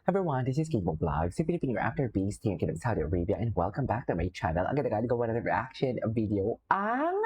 Everyone, this is Kimo Vlog, si Filipino actor based here in Saudi Arabia, and welcome back to my channel. Ang ganda gawa ng reaction video ang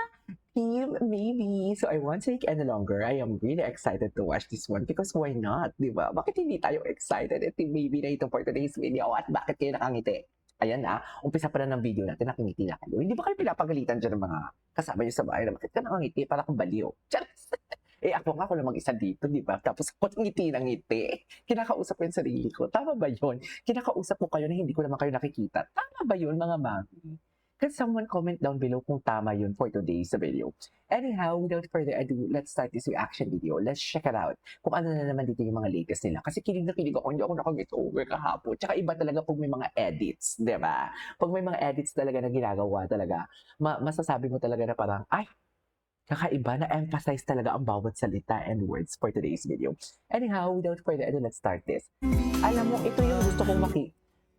Team Maybe. So I won't take any longer. I am really excited to watch this one because why not, di ba? Bakit hindi tayo excited at Team Maybe na ito for today's video at bakit kayo nakangiti? Ayan na, umpisa pa na ng video natin, nakangiti na kayo. Hindi ba kayo pinapagalitan dyan ng mga kasama nyo sa bahay na bakit ka nakangiti? Para kang baliw. Charas! Ako nga, ako lang mag-isa dito, di ba? Tapos ako ngiti ng ngiti. Kinakausap ko yung sarili ko. Tama ba yun? Kinakausap ko kayo na hindi ko naman kayo nakikita. Tama ba yun, mga mami? Can someone comment down below kung tama yun for today's video? Anyhow, without further ado, let's start this reaction video. Let's check it out. Kung ano na naman dito yung mga latest nila. Kasi kilig na kilig ako, hindi ako nakag-get-over kahapon. Tsaka iba talaga pag may mga edits, di ba? Pag may mga edits talaga na ginagawa talaga, masasabi mo talaga na parang, ay, kakaiba, na-emphasize talaga ang bawat salita and words for today's video. Anyhow, without further ado, let's start this. Alam mo, ito yung gusto kong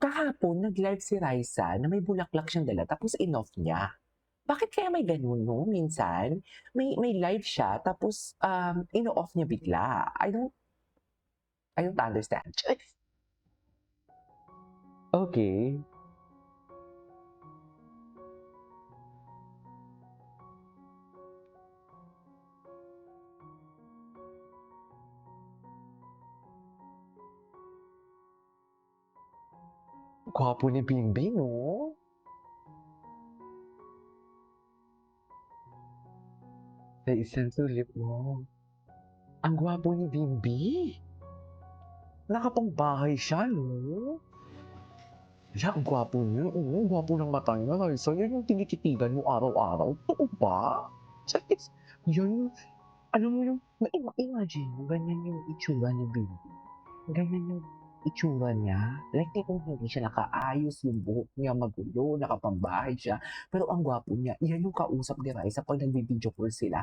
Kahapon, nag-live si Raisa na may bulaklak siyang dala tapos in-off niya. Bakit kaya may ganun, no? Minsan, may live siya tapos in-off niya bigla. I don't understand. Okay. Gwapo ni Bingbing, no? Sa isang tulip mo. Ang gwapo ni Bimbi. Nakapangbahay siya, no? Yeah, ang gwapo niya. Oo, ang gwapo ng mata niya. So, yun yung tinititigan mo araw-araw. Totoo ba? Sakit. Yun, alam mo yung, imagine mo, ganyan yung itsura ni Bimbi. Ganyan yung itsura niya. Like, kung hindi siya nakaayos, yung buhok niya magulo, nakapambahay siya. Pero ang gwapo niya, yan yung kausap ni Raisa pag nag-video call sila.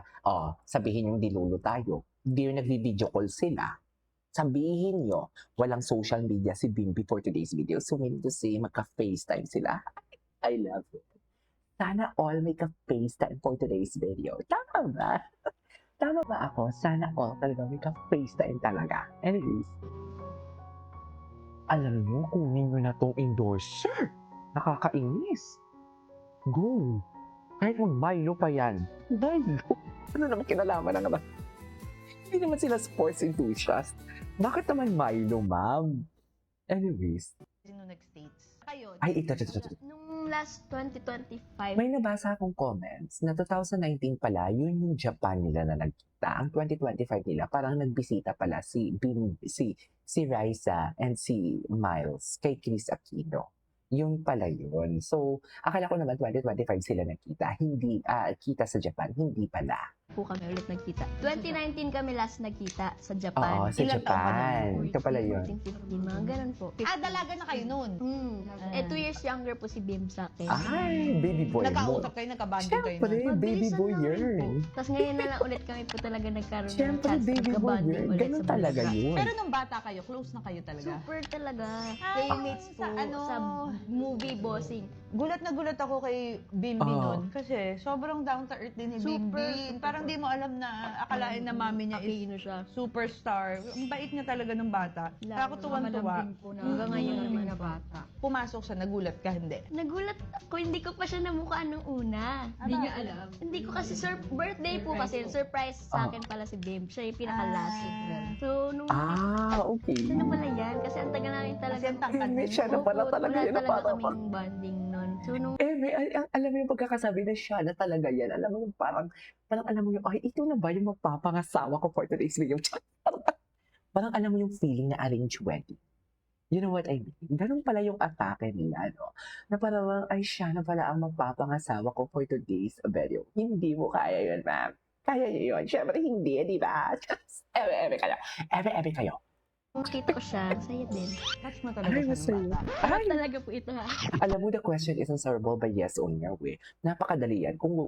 Sabihin yung dilulo tayo. Hindi yung nag-video call sila. Sabihin nyo, walang social media si Bimbi for today's video. So, meaning to say, magka-FaceTime sila. I love it. Sana all may ka-FaceTime for today's video. Tama ba? Tama ba ako? Sana all talaga may ka-FaceTime talaga. Anyways, alam mo, kunin nyo na tong endorser. Nakakainis. Go. Kahit mag-Milo pa yan. Milo? Ano naman kinalaman na naman? Hindi naman sila sports enthusiast. Bakit naman Milo, ma'am? Anyways. Sino nag-states? Kayo. Ay, ito. Nung last 2025, May nabasa akong comments na 2019 pala, yun yung Japan nila na nagkita. Ang 2025 nila, parang nagbisita pala si Raisa and si Miles kay Chris Aquino. Yun pala yun. So, akala ko naman 2025 sila nagkita. Hindi, kita sa Japan. Hindi pala. po kami ulit nagkita. 2019 kami last nagkita sa Japan. Oo, sa Ilang taon ka Japan. nun? Ito pala yun. 14, 15, mga ganun po. Dalaga na kayo nun. 2 years younger po si Bim sa akin. Ay, baby boy mo. Nagkausap kayo, nagka-banding kayo Siyempre, nun. baby Mabilisan boy lang rin yearn. po. Tapos ngayon na lang ulit kami po talaga nagkaroon ng Siyempre, chance baby boy magka-bonding yearn. ulit Ganun sa talaga bansa. yun. Pero nung bata kayo, close na kayo talaga. Super talaga. Ay, Playmates po sa movie bossing. Gulat na gulat ako kay Bimbi Oo. nun. Kasi sobrang down to earth din ni Super, Bimbi. super. Parang di mo alam na akalain na mami niya is Aquino siya. superstar. Ang bait niya talaga ng bata. Ako tuwan-tuwa. Hanggang ngayon naman na bata. Pumasok siya, nagulat ka, hindi. Nagulat ako, hindi ko pa siya namukha nung una. Hindi niya alam. Hindi ko kasi, birthday po kasi, surprise sa akin pala si Bim. Siya yung pinaka-last. So, nung Okay. siya na pala yan, kasi ang tagal namin talaga. Kasi ang tangkad May din. siya na pala Opo, talaga wala yan. Na talaga parang, kaming bonding nun. So, nung alam mo yung pagkakasabi na siya na talaga yan. Alam mo yung parang alam mo yung, ay, ito na ba yung magpapangasawa ko for today's video? Parang alam mo yung feeling na arranged wedding. You know what I mean? Ganun pala yung atake nila, no? Na parang, ay, siya na pala ang magpapangasawa ko for today's video. Hindi mo kaya yun, ma'am. Kaya niyo yun. Siyempre, hindi, di ba? Eme kayo. Eme kayo. makita ko siya, saya din. Touch mo talaga Ay, siya masaya. ng bata. Ano talaga po ito ha? Alam mo, the question is answerable by yes or no, eh. Napakadali yan. Kung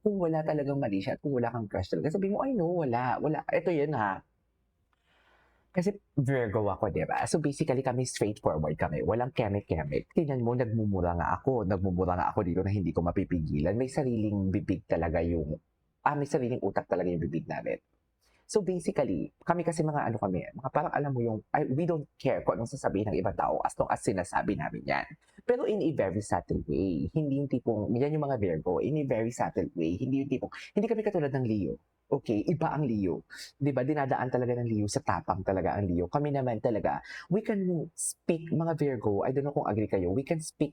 wala talagang mali siya at kung wala kang crush talaga, sabihin mo, ay no, wala. Ito yun ha. Kasi Virgo ako, di ba? So basically kami straightforward kami. Walang keme-keme. Tingnan mo, nagmumura nga ako. Nagmumura nga ako dito na hindi ko mapipigilan. May sariling bibig talaga yung, may sariling utak talaga yung bibig namin. So basically, kami kasi mga ano kami, mga parang alam mo yung, we don't care kung anong sasabihin ng ibang tao as long as sinasabi namin yan. Pero in a very subtle way. Hindi yung tipong, yan yung mga Virgo, in a very subtle way. Hindi yung tipong, hindi kami katulad ng Leo. Okay, iba ang Leo. 'Di ba? Dinadaan talaga ng Leo sa tapang talaga ang Leo. Kami naman talaga, we can speak mga Virgo, I don't know kung agree kayo, we can speak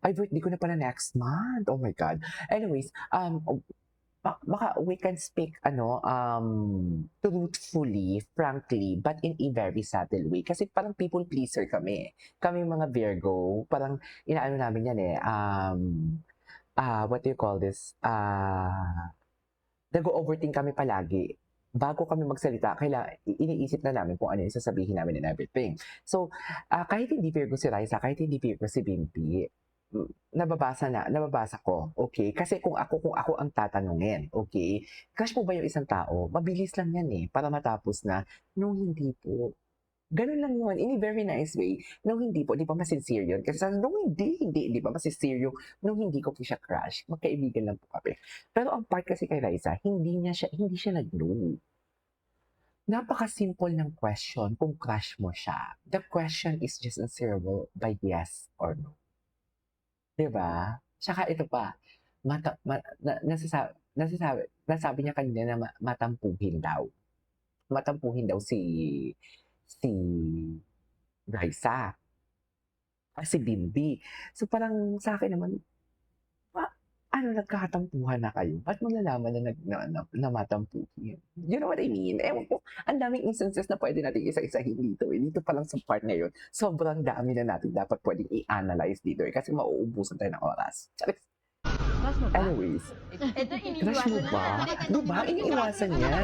ay, birthday ko na pala next month. Oh my God. Anyways, baka we can speak truthfully, frankly, but in a very subtle way. Kasi parang people pleaser kami. Kami mga Virgo, parang inaano namin yan what do you call this? Nag-overthink kami palagi. Bago kami magsalita, iniisip na namin kung ano yung sasabihin namin and everything. So, kahit hindi Virgo si Raisa, kahit hindi Virgo si Bimpi, nababasa ko, okay? Kasi kung ako ang tatanungin, okay? Crush mo ba yung isang tao? Mabilis lang yan para matapos na, no, hindi po. Ganun lang yun, in a very nice way. No, hindi po, di ba masincere yun? Kasi sabi, no, hindi ba masincere yun? No, hindi ko po siya crush. Magkaibigan lang po kami. Pero ang part kasi kay Raisa, hindi siya nag-no. Napaka-simple ng question kung crush mo siya. The question is just answerable by yes or no. Diba? Tsaka ito pa, nasabi niya kanina na matampuhin daw. Matampuhin daw si Raisa. Si Bimbi. So parang sa akin naman, nagkakatampuhan na kayo? Ba't mo nalaman na matampuhin? You know what I mean? Ewan ko, ang daming instances na pwede natin isa-isahin dito. Dito pa lang sa part na yun, sobrang dami na natin dapat pwedeng i-analyze dito kasi mauubusan tayo ng oras. Crush mo ba? Anyways, Ito, crush iniiwasan mo na ba? natin. Diba? Iniiwasan niya.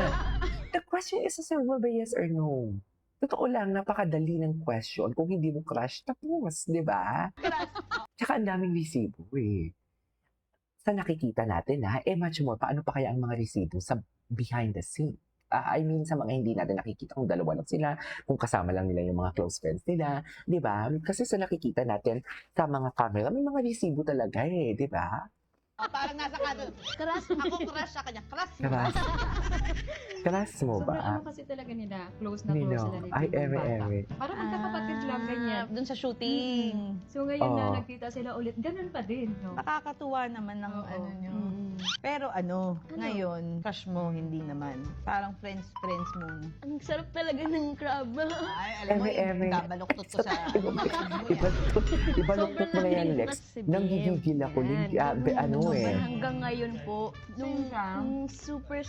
The question is answerable by yes or no. Totoo lang, napakadali ng question. Kung hindi mo crush, tapos, di ba? Tsaka ang daming resibo sa nakikita natin much more, paano pa kaya ang mga resibo sa behind the scene? I mean, sa mga hindi natin nakikita kung dalawa lang sila, kung kasama lang nila yung mga close friends nila, di ba? Kasi sa nakikita natin sa mga camera, may mga resibo talaga di ba? Parang nasa kanan. Crush mo. Ako crush sa kanya. Crush mo. Crush. Crush mo Sobrang ba? ano kasi talaga nila, close na close sila nito. Ay, yung bata. eme. Parang magkakapatid lang ganyan. Doon sa shooting. So ngayon Oo. na nagkita sila ulit, ganun pa din. No? Nakakatuwa naman ng Oo. ano nyo. Pero ngayon, crush mo, hindi naman. Parang friends mo. Ang sarap talaga ng crab. Ay, alam mo, Eme. gabaloktot ko sa... Ibaluktot mo na yan, Lex. Nang gigigil ako. Hanggang ngayon po, nung super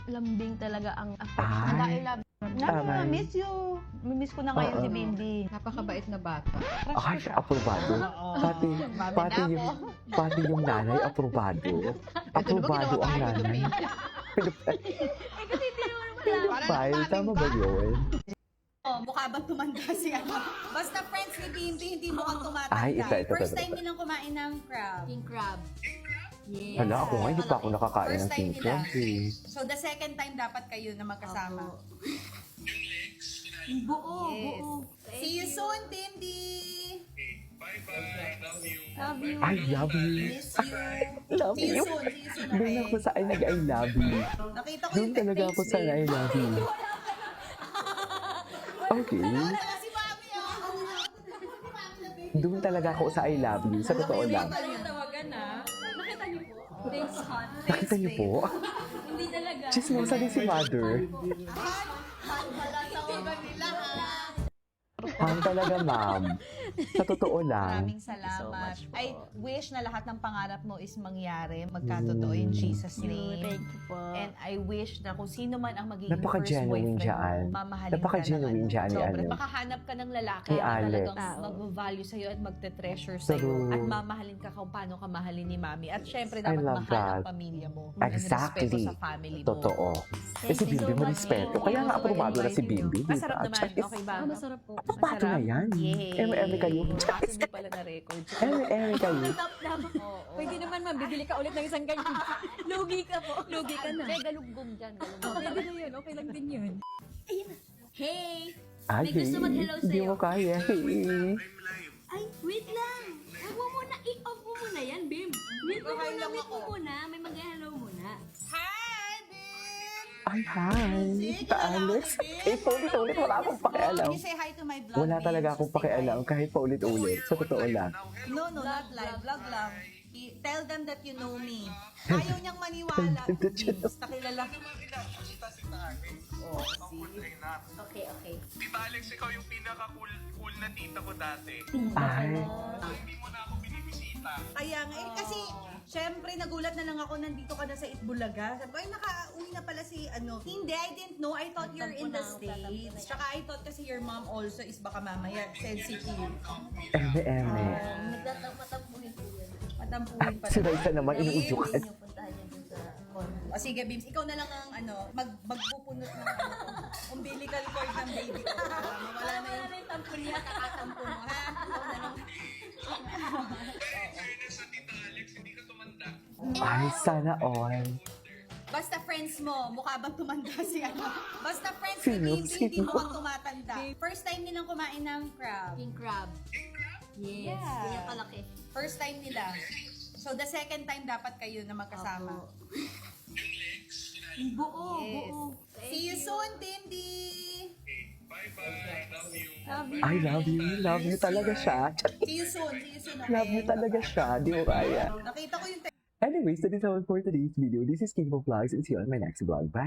lambing talaga ang Ay. Tama. Miss you. Miss ko na ngayon si Oo. Bimbi. Napakabait na bata. Ay, aprobado. Pati yung nanay, aprobado. Aprobado ang nanay. Pedophile, tama ba yun? Mukha bang tumanda siya? Basta friends ni Bimbi, hindi mukhang tumatanda. Ay, ito. First time nilang kumain ng crab. king crab. Yes. Hala, ako nga, hindi pa ako nakakain ng First time king nila. crab So the second time dapat kayo na magkasama. Buo. See you soon, Bimbi! Love you. I love you. Miss you. Love See you you. soon, Doon okay? ako sa I love you. Nakita ko Doon yung talaga ako sa I love you. Okay. Wala si Mami, Doon talaga ako sa I love you. Sa totoo lang. Tawagan na. Nakita niyo po? Thanks, hon. Nakita niyo po? Hindi talaga. Chismosa din si mother. Tawagan nila, ha? Han talaga, ma'am. Sa totoo lang. Maraming salamat. I wish na lahat ng pangarap mo is mangyari, magkatotoo in Jesus' name. Thank you po. And I wish na kung sino man ang magiging first Napaka-genuine boyfriend dyan. mo, mamahalin Napaka-genuine dyan ni Sobra. ano. Makahanap ka ng lalaki Ni na Alex. talagang mag-value sa'yo at magte-treasure sa'yo. True. At mamahalin ka kung paano ka mahalin ni Mami. At syempre, I dapat love mahal ang that. pamilya mo. Exactly. And respeto sa family mo. Totoo. Si Thank you Bimbi so mo much respeto. po. Kaya nga aprobado na si Bimbi. Masarap naman. Okay ba? Masarap po. Aprobado na yan. Yay! Eme kayo. Possible pala na record. Eme kayo. Pwede naman ma'am, bibili ka ulit ng isang ganyan. Lugi ka po. Lugi ka na. Hindi, galugong dyan. Pwede na yun, okay lang din yun. Hey! Ay, May gusto mag-hello hindi sa'yo. mo kaya. Ay, wait lang. Huwag mo muna, i-off mo muna yan, Bim. Mute mo muna, mute mo muna. May mag-hello muna. Hi, Bim! Ay, hi! Tita Alex. Eh, paulit-ulit, wala akong pakialam. Can you say hi to my vlog? Wala Bim? talaga akong Just say hi. pakialam kahit paulit-ulit. Sa totoo lang. No, not live. Vlog lang. Tell them that you know me. Ayaw niyang maniwala. Bims, nakilala. Oh, see? Okay, okay. Tita Alex, ikaw yung pinaka-cool na tita ko dati. Ay, Hindi mo na ako binibisita. Kaya nga, kasi, syempre, nagulat na lang ako, nandito ka na sa Itbulaga. Sabi ko, ay, nakauwi na pala si, ano. Hindi, I didn't know. I thought you're in the States. Tsaka I thought kasi your mom also is baka mamaya sensitive. eme-eme. Nagtatampuhin po yun. Matampuhin pa. Si Raisa naman, inuudyukan. Yung puntahan niyo dun sa condo. O sige, Bims, ikaw na lang ang magpupunot ng umbilical cord ng baby ko. Mawala na yung tampo niya, kakatampo mo, ha? Ikaw na lang. Fairness sa Tita Alex, hindi ka tumanda. Ay, sana all. Basta friends mo, mukha bang tumanda si ano? Basta friends Sino? ni Bimbi, hindi Sino? mukhang tumatanda. First time nilang kumain ng crab. King crab. Yes. Yeah. Ganyan kalaki. First time nila. So the second time dapat kayo na magkasama. Buo, Yes. buo. See you soon, Bimbi! Bye-bye. Love you. I love you. Love you talaga siya. See you soon. See you soon, okay? Love you talaga siya. Di mo kaya. Nakita ko yung Anyways, that is all for today's video. This is King of Vlogs and see you on my next vlog. Bye!